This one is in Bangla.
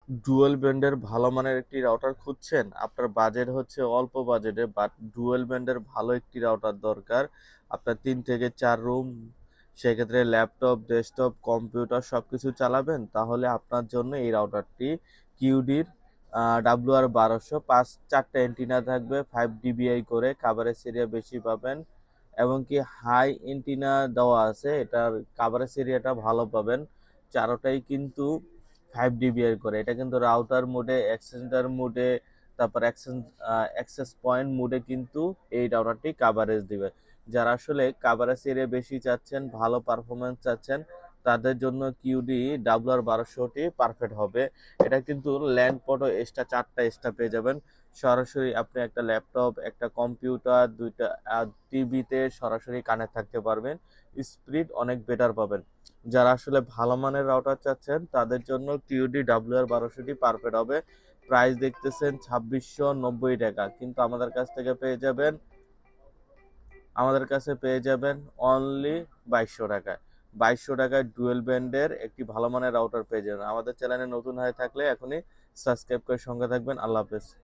ডুয়াল ব্যান্ডের ভালো মানের একটি রাউটার খুঁজছেন? আপনার বাজেট হচ্ছে অল্প বাজেটে, বাট ডুয়াল ব্যান্ডের ভালো একটি রাউটার দরকার। আপনার ৩ থেকে ৪ রুম, সেক্ষেত্রে ল্যাপটপ, ডেস্কটপ, কম্পিউটার সবকিছু চালাবেন, তাহলে আপনার জন্য এই রাউটারটি কিউডির WR1200 4টা অ্যান্টিনা থাকবে, 5 ডিবিআই করে, কাভারেজ এরিয়া বেশি পাবেন এবং কি হাই অ্যান্টিনা দেওয়া আছে, এটার কাভারেজ এরিয়াটা ভালো পাবেন। চারোটাই কিন্তু 5 ডিবিআই করে। এটা কিন্তু রাউটার মোডে, এক্সটেন্ডার মোডে, তারপর অ্যাক্সেস পয়েন্ট মোডে কিন্তু এই রাউটারটি কাভারেজ দিবে। যারা আসলে কাভারেজ এরিয়া বেশি চাচ্ছেন, ভালো পারফরমেন্স চাচ্ছেন, তাদের জন্য কিউডি WR1200টি পারফেক্ট হবে। এটা কিন্তু ল্যান্ড পোর্টও এক্সট্রা 4টা এক্সট্রা পেয়ে যাবেন। সরাসরি আপনি একটা ল্যাপটপ, একটা কম্পিউটার, 2টা টিভিতে সরাসরি কানেক্ট থাকতে পারবেন। স্পিড অনেক বেটার পাবেন। যারা আসলে ভালো মানের রাউটার চাচ্ছেন, তাদের জন্য কিউডি WR1200টি পারফেক্ট হবে। প্রাইস দেখতেছেন 2690 টাকা, কিন্তু আমাদের কাছে পেয়ে যাবেন অনলি 2200 টাকায়। 2200 টাকায় ডুয়েল ব্যান্ডের একটি ভালো মানের রাউটার পেয়ে যাবেন। আমাদের চ্যানেলে নতুন হয়ে থাকলে এখনই সাবস্ক্রাইব করে সঙ্গে থাকবেন। আল্লাহ হাফেজ।